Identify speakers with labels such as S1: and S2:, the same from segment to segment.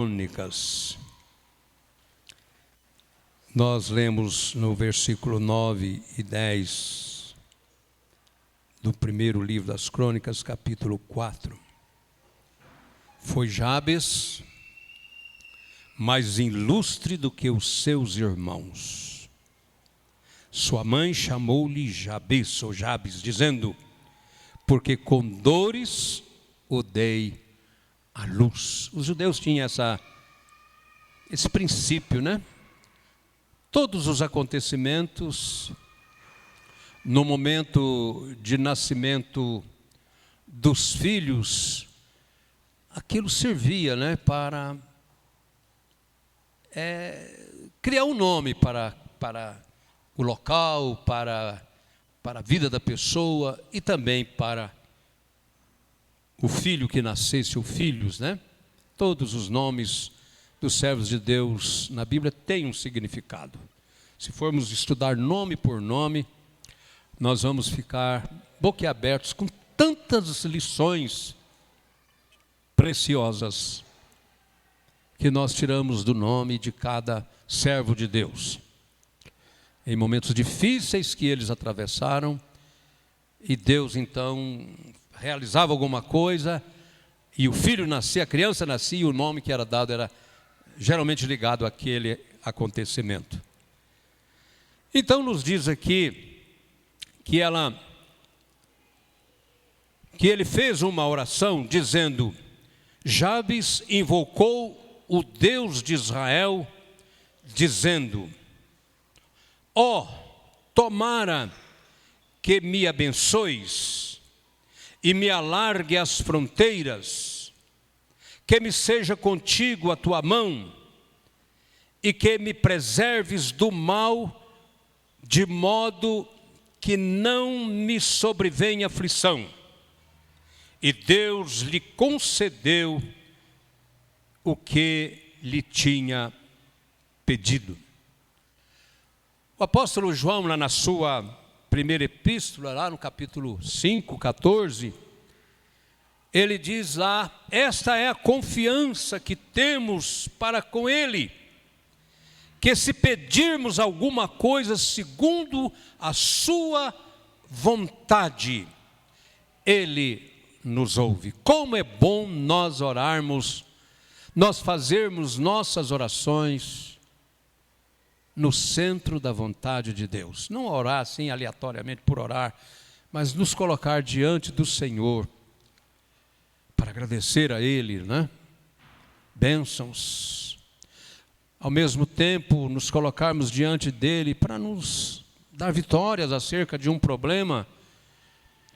S1: Crônicas. Nós lemos no versículo 9 e 10 do primeiro livro das Crônicas, capítulo 4. Foi Jabes mais ilustre do que os seus irmãos. Sua mãe chamou-lhe Jabes, ou Jabes, dizendo: porque com dores o dei à luz. Os judeus tinham esse princípio, né? Todos os acontecimentos, no momento de nascimento dos filhos, aquilo servia, né, para criar um nome para o local, para a vida da pessoa e também para o filho que nascesse, ou filhos, né? Todos os nomes dos servos de Deus na Bíblia têm um significado. Se formos estudar nome por nome, nós vamos ficar boquiabertos com tantas lições preciosas que nós tiramos do nome de cada servo de Deus. Em momentos difíceis que eles atravessaram, e Deus então realizava alguma coisa, e o filho nascia, a criança nascia, e o nome que era dado era geralmente ligado àquele acontecimento. Então nos diz aqui que ele fez uma oração dizendo: Jabes invocou o Deus de Israel, dizendo: ó, tomara que me abençoes e me alargue as fronteiras, que me seja contigo a tua mão e que me preserves do mal, de modo que não me sobrevenha aflição. E Deus lhe concedeu o que lhe tinha pedido. O apóstolo João, lá na sua primeira epístola, lá no capítulo 5, 14, ele diz lá: esta é a confiança que temos para com Ele, que se pedirmos alguma coisa segundo a sua vontade, Ele nos ouve. Como é bom nós orarmos, nós fazermos nossas orações no centro da vontade de Deus. Não orar assim aleatoriamente por orar, mas nos colocar diante do Senhor para agradecer a Ele, né? Bênçãos. Ao mesmo tempo, nos colocarmos diante dEle para nos dar vitórias acerca de um problema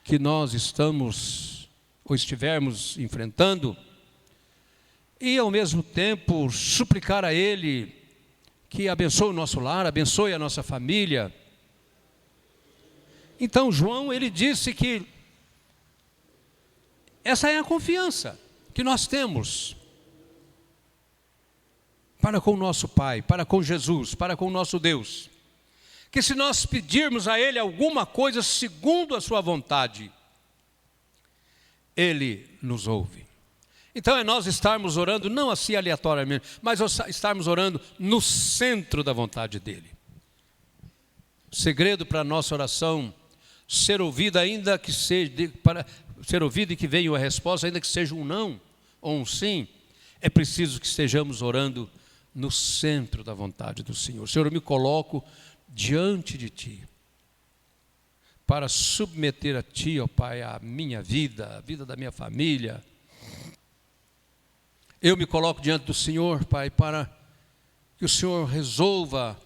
S1: que nós estamos ou estivermos enfrentando. E ao mesmo tempo, suplicar a Ele que abençoe o nosso lar, abençoe a nossa família. Então João, ele disse que essa é a confiança que nós temos para com o nosso Pai, para com Jesus, para com o nosso Deus. Que se nós pedirmos a Ele alguma coisa segundo a sua vontade, Ele nos ouve. Então é nós estarmos orando, não assim aleatoriamente, mas estarmos orando no centro da vontade dEle. O segredo para a nossa oração ser ouvida, ainda que seja, para ser ouvida e que venha a resposta, ainda que seja um não ou um sim, é preciso que estejamos orando no centro da vontade do Senhor. Senhor, eu me coloco diante de Ti, para submeter a Ti, ó Pai, a minha vida, a vida da minha família. Eu me coloco diante do Senhor, Pai, para que o Senhor resolva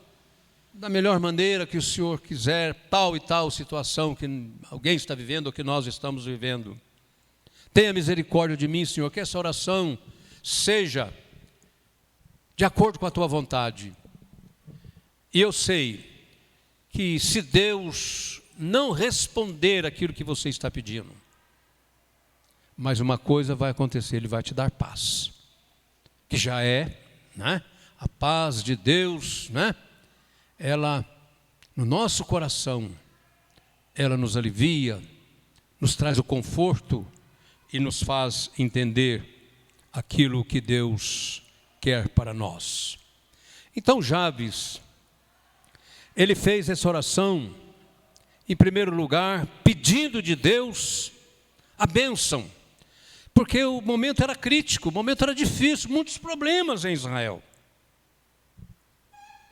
S1: da melhor maneira que o Senhor quiser tal e tal situação que alguém está vivendo ou que nós estamos vivendo. Tenha misericórdia de mim, Senhor, que essa oração seja de acordo com a Tua vontade. E eu sei que se Deus não responder aquilo que você está pedindo, mas uma coisa vai acontecer, Ele vai te dar paz. Que já é, né? A paz de Deus, né? Ela, no nosso coração, ela nos alivia, nos traz o conforto e nos faz entender aquilo que Deus quer para nós. Então Jabes, ele fez essa oração, em primeiro lugar, pedindo de Deus a bênção, porque o momento era crítico, o momento era difícil, muitos problemas em Israel.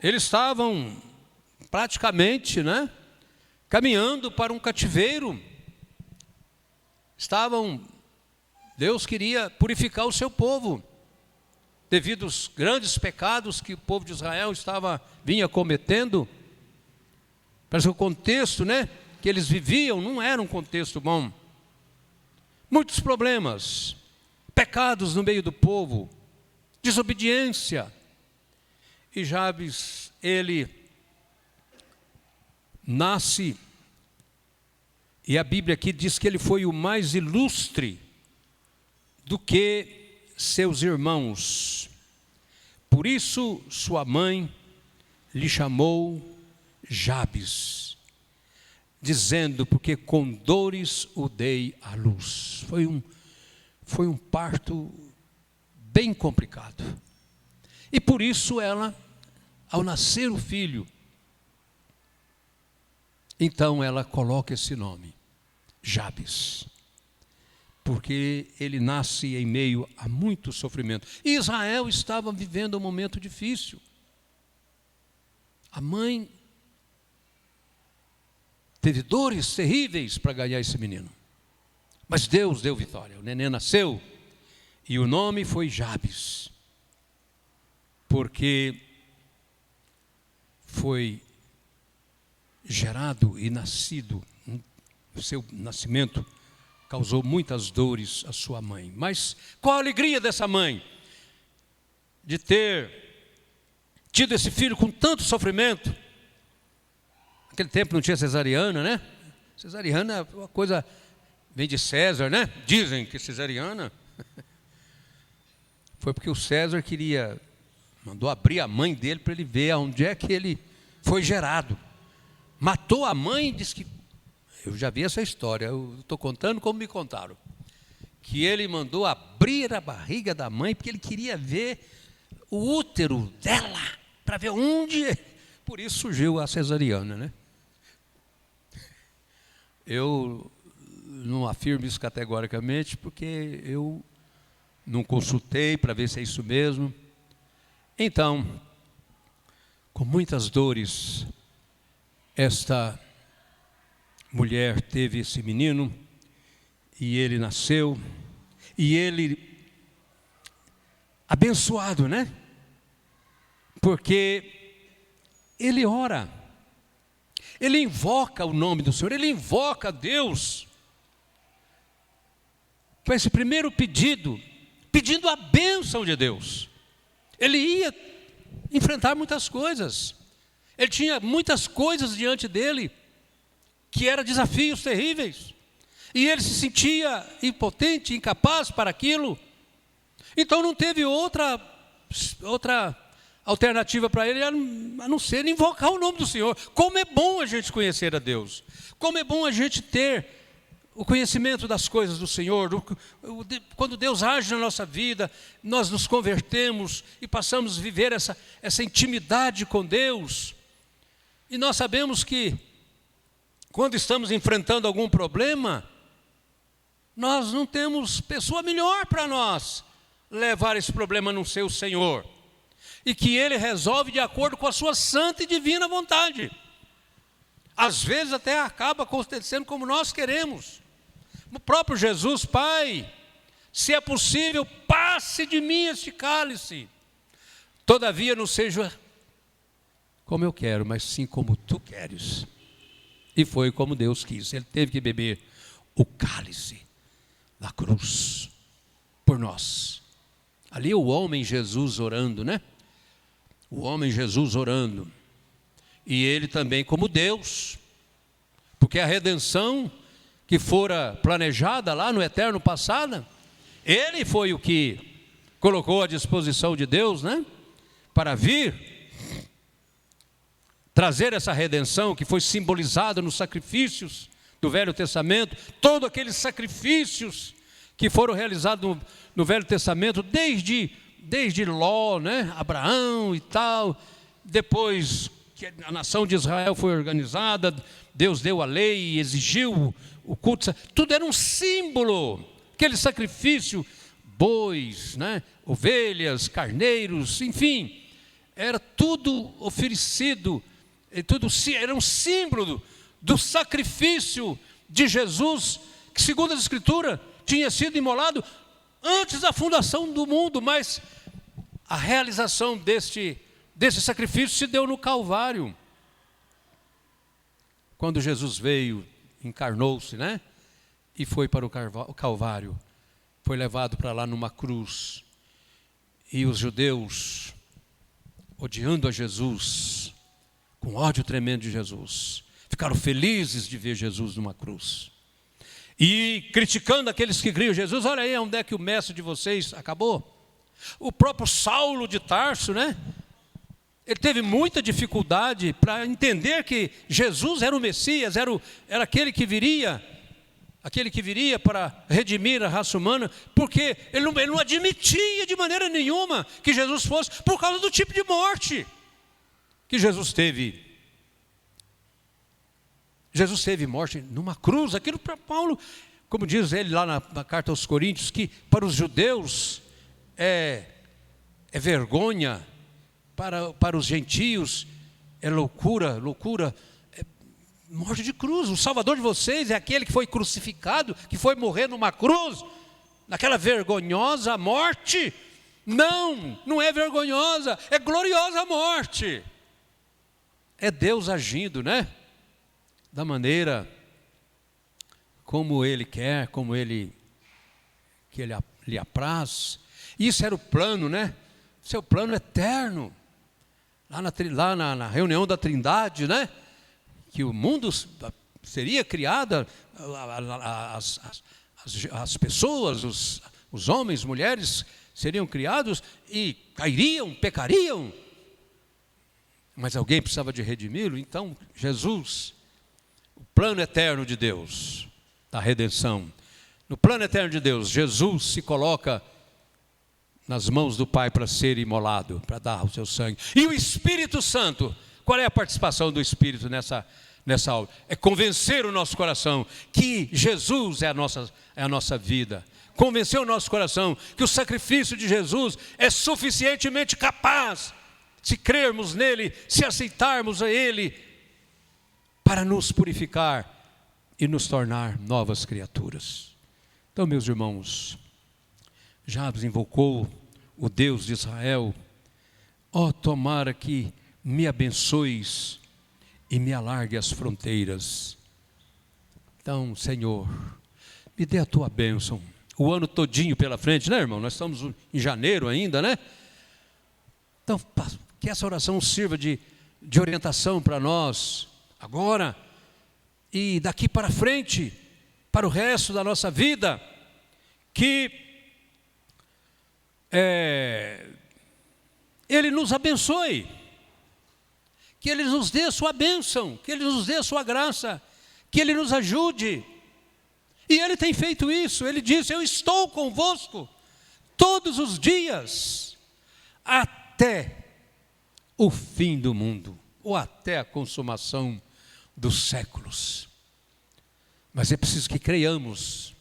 S1: Eles estavam praticamente, caminhando para um cativeiro. Deus queria purificar o seu povo, devido aos grandes pecados que o povo de Israel vinha cometendo. Parece que o contexto, que eles viviam não era um contexto bom. Muitos problemas, pecados no meio do povo, desobediência. E Jabes, ele nasce, e a Bíblia aqui diz que ele foi o mais ilustre do que seus irmãos. Por isso sua mãe lhe chamou Jabes, dizendo, porque com dores o dei à luz. Foi um parto bem complicado. E por isso ela, ao nascer o filho, então ela coloca esse nome, Jabes, porque ele nasce em meio a muito sofrimento. E Israel estava vivendo um momento difícil. A mãe teve dores terríveis para ganhar esse menino. Mas Deus deu vitória. O neném nasceu e o nome foi Jabes, porque foi gerado e nascido, o seu nascimento causou muitas dores à sua mãe. Mas qual a alegria dessa mãe de ter tido esse filho com tanto sofrimento? Naquele tempo não tinha cesariana, Cesariana é uma coisa, vem de César, Dizem que cesariana foi porque o César mandou abrir a mãe dele para ele ver onde é que ele foi gerado. Matou a mãe, disse que, eu já vi essa história, eu estou contando como me contaram, que ele mandou abrir a barriga da mãe porque ele queria ver o útero dela, para ver onde, por isso surgiu a cesariana, Eu não afirmo isso categoricamente, porque eu não consultei para ver se é isso mesmo. Então, com muitas dores, esta mulher teve esse menino, e ele nasceu, e ele, abençoado, porque ele ora, ele invoca o nome do Senhor, ele invoca Deus, com esse primeiro pedindo a bênção de Deus. Ele ia enfrentar muitas coisas, ele tinha muitas coisas diante dele, que eram desafios terríveis, e ele se sentia impotente, incapaz para aquilo. Então não teve outra alternativa para ele, a não ser invocar o nome do Senhor. Como é bom a gente conhecer a Deus, como é bom a gente ter o conhecimento das coisas do Senhor. Quando Deus age na nossa vida, nós nos convertemos e passamos a viver essa intimidade com Deus. E nós sabemos que, quando estamos enfrentando algum problema, nós não temos pessoa melhor para nós levar esse problema no seu Senhor, e que Ele resolve de acordo com a sua santa e divina vontade. Às vezes até acaba acontecendo como nós queremos. O próprio Jesus: Pai, se é possível, passe de mim este cálice, todavia não seja como eu quero, mas sim como tu queres. E foi como Deus quis. Ele teve que beber o cálice da cruz por nós. Ali o homem Jesus orando, O homem Jesus orando. E ele também como Deus, porque a redenção que fora planejada lá no eterno passado, ele foi o que colocou à disposição de Deus, para vir trazer essa redenção que foi simbolizada nos sacrifícios do Velho Testamento. Todos aqueles sacrifícios que foram realizados no Velho Testamento, desde desde Ló, né, Abraão e tal, depois que a nação de Israel foi organizada, Deus deu a lei e exigiu o culto, tudo era um símbolo, aquele sacrifício, bois, né, ovelhas, carneiros, enfim, era tudo oferecido, tudo era um símbolo do sacrifício de Jesus, que segundo a Escritura tinha sido imolado antes da fundação do mundo, mas a realização desse sacrifício se deu no Calvário. Quando Jesus veio, encarnou-se, né? E foi para o Calvário, foi levado para lá numa cruz. E os judeus, odiando a Jesus, com ódio tremendo de Jesus, ficaram felizes de ver Jesus numa cruz. E criticando aqueles que criam Jesus, olha aí onde é que o mestre de vocês acabou. O próprio Saulo de Tarso, né? Ele teve muita dificuldade para entender que Jesus era o Messias, era aquele que viria para redimir a raça humana, porque ele não admitia de maneira nenhuma que Jesus fosse, por causa do tipo de morte que Jesus teve. Jesus teve morte numa cruz. Aquilo para Paulo, como diz ele lá na carta aos Coríntios, que para os judeus é vergonha, para os gentios é loucura, é morte de cruz. O Salvador de vocês é aquele que foi crucificado, que foi morrer numa cruz, naquela vergonhosa morte. Não é vergonhosa, é gloriosa a morte. É Deus agindo, né? Da maneira como Ele quer, como Ele lhe apraz. Isso era o plano, né? Seu plano eterno. Lá na reunião da Trindade, né? Que o mundo seria criado, as pessoas, os homens, mulheres seriam criados e cairiam, pecariam. Mas alguém precisava de redimi-lo, então Jesus, o plano eterno de Deus, da redenção. No plano eterno de Deus, Jesus se coloca nas mãos do Pai para ser imolado, para dar o seu sangue. E o Espírito Santo, qual é a participação do Espírito nessa obra? É convencer o nosso coração que Jesus é a nossa vida. Convencer o nosso coração que o sacrifício de Jesus é suficientemente capaz, se crermos nele, se aceitarmos a ele, para nos purificar e nos tornar novas criaturas. Então, meus irmãos, Jabes invocou o Deus de Israel. Ó, tomara que me abençoes e me alargue as fronteiras. Então, Senhor, me dê a tua bênção. O ano todinho pela frente, né, irmão? Nós estamos em janeiro ainda, né? Então, que essa oração sirva de orientação para nós, agora e daqui para frente, para o resto da nossa vida, que Ele nos abençoe, que Ele nos dê a sua bênção, que Ele nos dê a sua graça, que Ele nos ajude. E Ele tem feito isso. Ele disse: eu estou convosco todos os dias, até o fim do mundo, ou até a consumação dos séculos. Mas é preciso que creiamos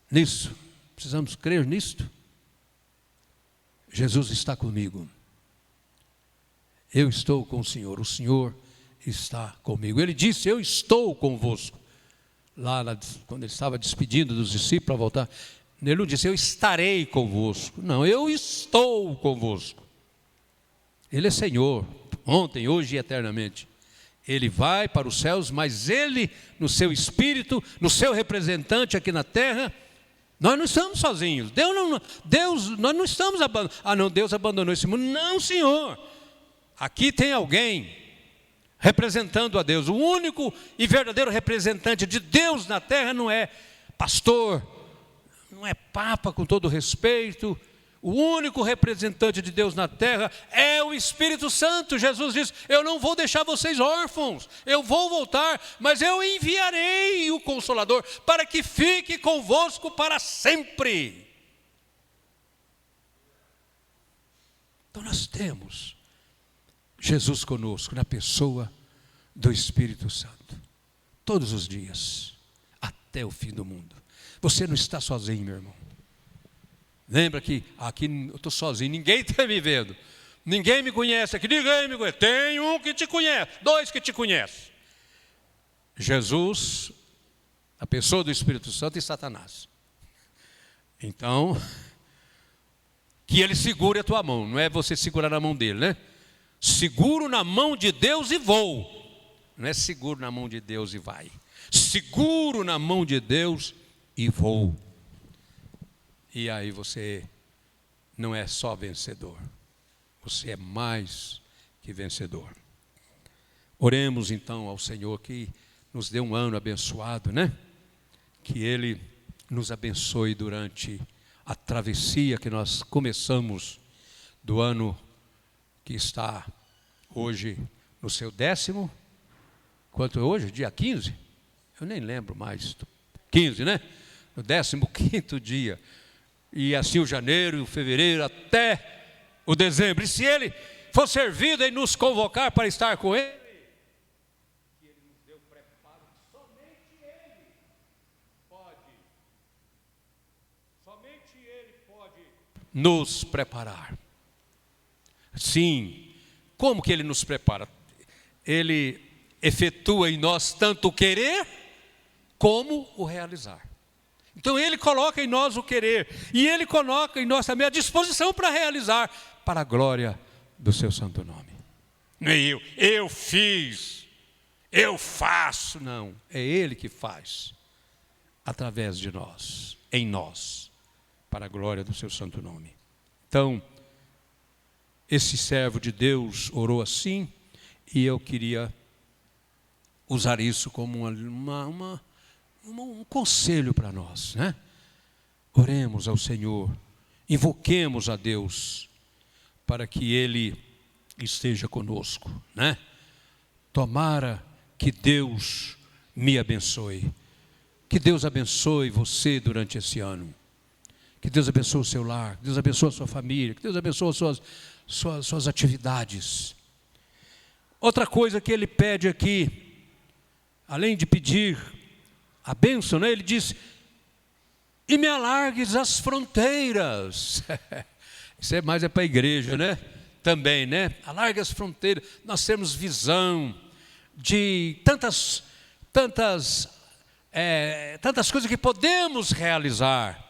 S1: nisso, precisamos crer nisto. Jesus está comigo, eu estou com o Senhor está comigo. Ele disse: eu estou convosco. Quando ele estava despedindo dos discípulos para voltar, ele não disse: eu estarei convosco. Não, eu estou convosco. Ele é Senhor, ontem, hoje e eternamente. Ele vai para os céus, mas Ele, no seu Espírito, no seu representante aqui na terra, nós não estamos sozinhos. Nós não estamos abandonados. Deus abandonou esse mundo. Não, Senhor. Aqui tem alguém representando a Deus. O único e verdadeiro representante de Deus na terra não é pastor, não é papa, com todo respeito. O único representante de Deus na terra é o Espírito Santo. Jesus diz: eu não vou deixar vocês órfãos, eu vou voltar, mas eu enviarei o Consolador para que fique convosco para sempre. temos Jesus conosco, na pessoa do Espírito Santo, todos os dias, até o fim do mundo. Você não está sozinho, meu irmão. Lembra que aqui eu estou sozinho, ninguém está me vendo, ninguém me conhece aqui, ninguém me conhece. Tem um que te conhece, dois que te conhecem. Jesus, a pessoa do Espírito Santo e Satanás. Então, que ele segure a tua mão, não é você segurar na mão dele, né? Seguro na mão de Deus e vou. Não é seguro na mão de Deus e vai. Seguro na mão de Deus e vou. E aí você não é só vencedor, você é mais que vencedor. Oremos então ao Senhor que nos dê um ano abençoado, né? Que Ele nos abençoe durante a travessia que nós começamos do ano que está hoje no seu 10º. Quanto é hoje? Dia 15? Eu nem lembro mais. 15, né? No 15º dia. E assim o janeiro, o fevereiro, até o dezembro. E se Ele for servido em nos convocar para estar com Ele, que Ele nos deu preparo, somente Ele pode nos preparar. Sim, como que Ele nos prepara? Ele efetua em nós tanto o querer como o realizar. Então Ele coloca em nós o querer e Ele coloca em nós também a disposição para realizar, para a glória do seu santo nome. Não é eu fiz, eu faço, não. É Ele que faz, através de nós, em nós, para a glória do seu santo nome. Então, esse servo de Deus orou assim, e eu queria usar isso como um conselho para nós, né? Oremos ao Senhor, invoquemos a Deus, para que Ele esteja conosco, né? Tomara que Deus me abençoe, que Deus abençoe você durante esse ano, que Deus abençoe o seu lar, que Deus abençoe a sua família, que Deus abençoe as suas atividades. Outra coisa que Ele pede aqui, além de pedir a bênção, né? Ele diz: e me alargues as fronteiras. Isso é mais para a igreja, né? Também, né? Alargue as fronteiras. Nós temos visão de tantas coisas que podemos realizar.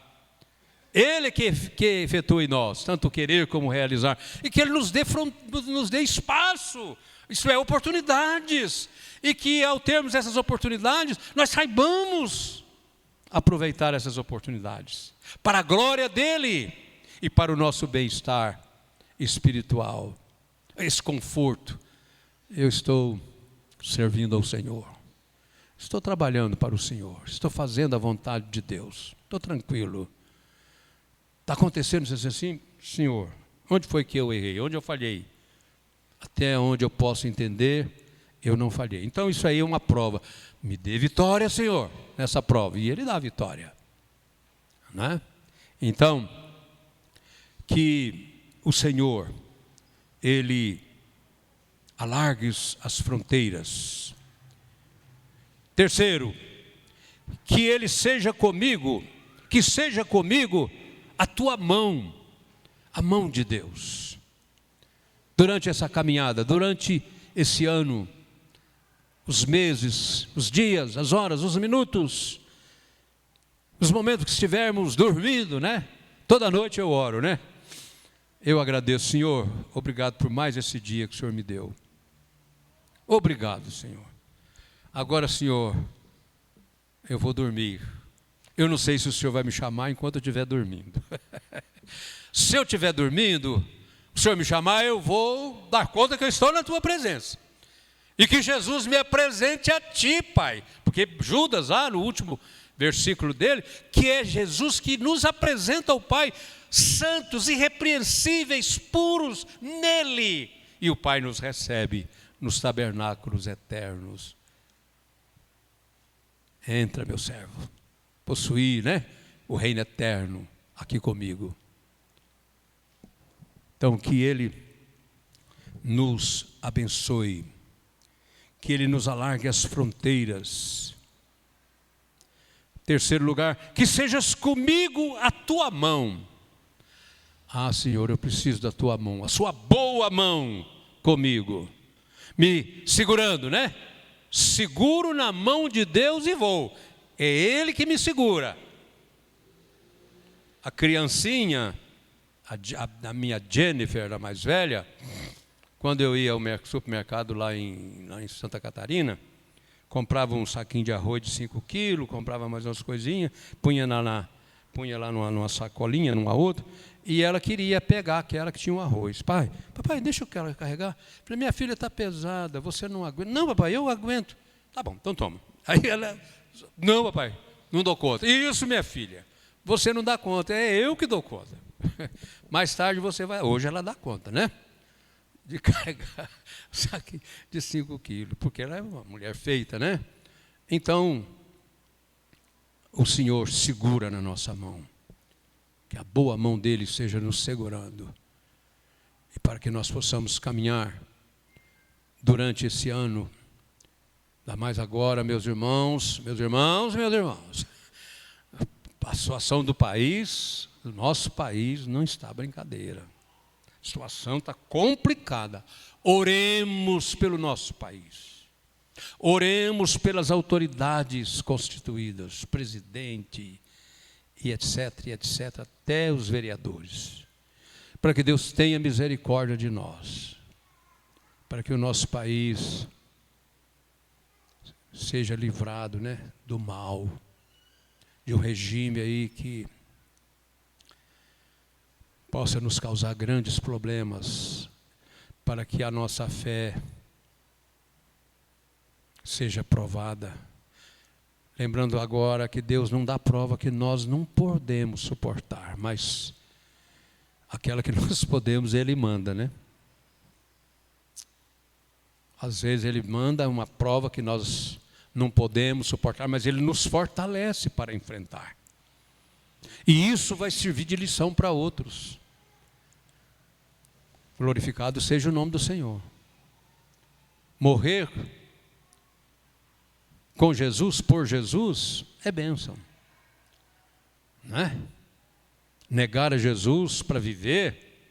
S1: Ele que efetua em nós, tanto querer como realizar. E que Ele nos dê espaço, isso é, oportunidades. E que ao termos essas oportunidades, nós saibamos aproveitar essas oportunidades. Para a glória dEle e para o nosso bem-estar espiritual. Esse conforto. Eu estou servindo ao Senhor. Estou trabalhando para o Senhor. Estou fazendo a vontade de Deus. Estou tranquilo. Está acontecendo isso assim? Senhor, onde foi que eu errei? Onde eu falhei? Até onde eu posso entender, eu não falhei. Então isso aí é uma prova. Me dê vitória, Senhor, nessa prova. E Ele dá a vitória, né? Então, que o Senhor, Ele alargue as fronteiras. Terceiro, que Ele seja comigo, que seja comigo a tua mão, a mão de Deus. Durante essa caminhada, durante esse ano, os meses, os dias, as horas, os minutos, os momentos que estivermos dormindo, né? Toda noite eu oro, né? Eu agradeço, Senhor, obrigado por mais esse dia que o Senhor me deu. Obrigado, Senhor. Agora, Senhor, eu vou dormir. Eu não sei se o Senhor vai me chamar enquanto eu estiver dormindo. Se eu estiver dormindo, o Senhor me chamar, eu vou dar conta que eu estou na tua presença. E que Jesus me apresente a ti, Pai. Porque Judas, lá no último versículo dele, que é Jesus que nos apresenta ao Pai, santos, irrepreensíveis, puros nele. E o Pai nos recebe nos tabernáculos eternos. Entra, meu servo, possuir, né, o reino eterno aqui comigo. Então que Ele nos abençoe, que Ele nos alargue as fronteiras. Terceiro lugar, que sejas comigo a tua mão. Ah, Senhor, eu preciso da tua mão, a sua boa mão comigo, me segurando, né? Seguro na mão de Deus e vou. É Ele que me segura. A criancinha, a minha Jennifer, a mais velha, quando eu ia ao supermercado lá em Santa Catarina, comprava um saquinho de arroz de 5 quilos, comprava mais umas coisinhas, punha lá numa sacolinha, numa outra, e ela queria pegar aquela que tinha o arroz. Papai, deixa eu carregar. Falei, minha filha está pesada, você não aguenta. Não, papai, eu aguento. Tá bom, então toma. Aí ela, não, papai, não dou conta. Isso, minha filha, você não dá conta, é eu que dou conta. Mais tarde você vai, hoje ela dá conta, né? De carregar saque de 5 quilos, porque ela é uma mulher feita, né? Então, o Senhor segura na nossa mão, que a boa mão dele seja nos segurando, e para que nós possamos caminhar durante esse ano, ainda mais agora, meus irmãos, a situação do país, do nosso país, não está brincadeira. A situação está complicada. Oremos pelo nosso país. Oremos pelas autoridades constituídas, presidente, e etc, até os vereadores. Para que Deus tenha misericórdia de nós. Para que o nosso país seja livrado, né, do mal. De um regime aí que possa nos causar grandes problemas, para que a nossa fé seja provada. Lembrando agora que Deus não dá prova que nós não podemos suportar, mas aquela que nós podemos, Ele manda, né? Às vezes Ele manda uma prova que nós não podemos suportar, mas Ele nos fortalece para enfrentar. E isso vai servir de lição para outros. Glorificado seja o nome do Senhor. Morrer com Jesus, por Jesus, é bênção. Não é? Negar a Jesus para viver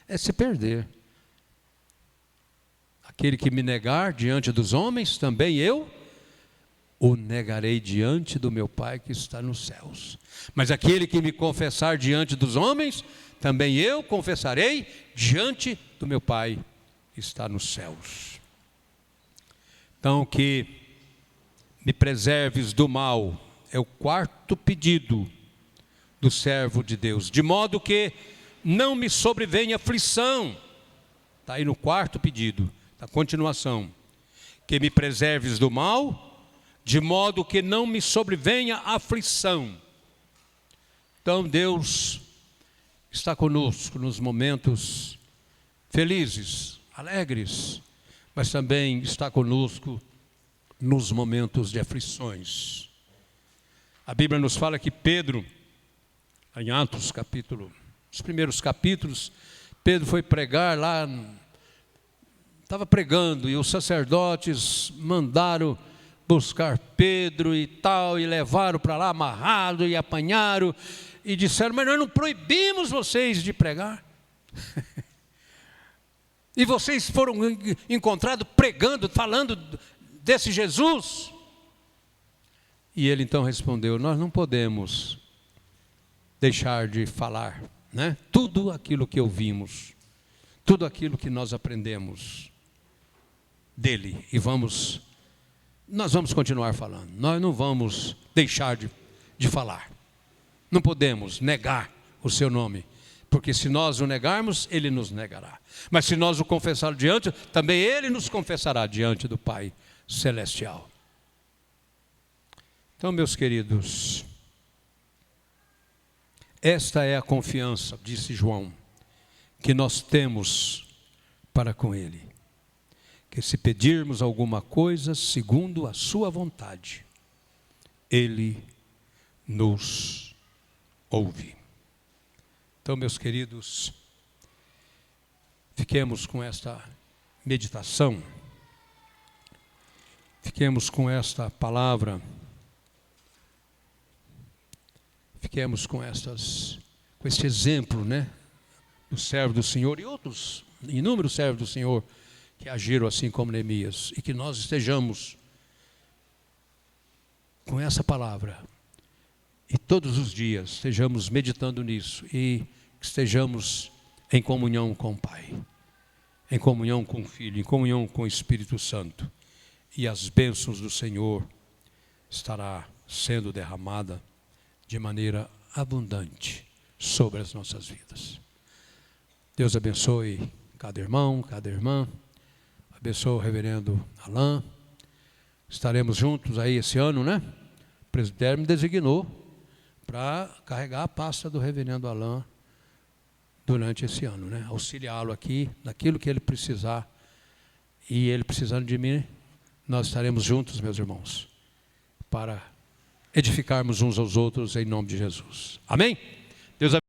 S1: é se perder. Aquele que me negar diante dos homens, também eu o negarei diante do meu Pai que está nos céus. Mas aquele que me confessar diante dos homens, também eu confessarei diante do meu Pai que está nos céus. Então, que me preserves do mal, é o quarto pedido do servo de Deus, de modo que não me sobrevenha aflição. Está aí no quarto pedido, a continuação. Que me preserves do mal, de modo que não me sobrevenha aflição. Então Deus está conosco nos momentos felizes, alegres, mas também está conosco nos momentos de aflições. A Bíblia nos fala que Pedro, em Atos capítulo, os primeiros capítulos, Pedro foi pregar lá, estava pregando, e os sacerdotes mandaram buscar Pedro e tal, e levaram para lá amarrado e apanharam, e disseram, mas nós não proibimos vocês de pregar. E vocês foram encontrados pregando, falando desse Jesus. E ele então respondeu, nós não podemos deixar de falar, né? Tudo aquilo que ouvimos, tudo aquilo que nós aprendemos dele, e nós vamos continuar falando, nós não vamos deixar de falar, não podemos negar o seu nome, porque se nós o negarmos, ele nos negará, mas se nós o confessarmos diante, também ele nos confessará diante do Pai Celestial. Então, meus queridos, esta é a confiança, disse João, que nós temos para com ele. Que se pedirmos alguma coisa segundo a sua vontade, ele nos ouve. Então, meus queridos, fiquemos com esta meditação, fiquemos com esta palavra, fiquemos com este exemplo, né, do servo do Senhor e outros inúmeros servos do Senhor que agiram assim como Neemias, e que nós estejamos com essa palavra e todos os dias estejamos meditando nisso e estejamos em comunhão com o Pai, em comunhão com o Filho, em comunhão com o Espírito Santo, e as bênçãos do Senhor estará sendo derramada de maneira abundante sobre as nossas vidas. Deus abençoe cada irmão, cada irmã, abençoe o reverendo Alain. Estaremos juntos aí esse ano, né? O presbitério me designou para carregar a pasta do reverendo Alain durante esse ano, né? Auxiliá-lo aqui naquilo que ele precisar, e ele precisando de mim, nós estaremos juntos, meus irmãos, para edificarmos uns aos outros em nome de Jesus. Amém? Deus abençoe.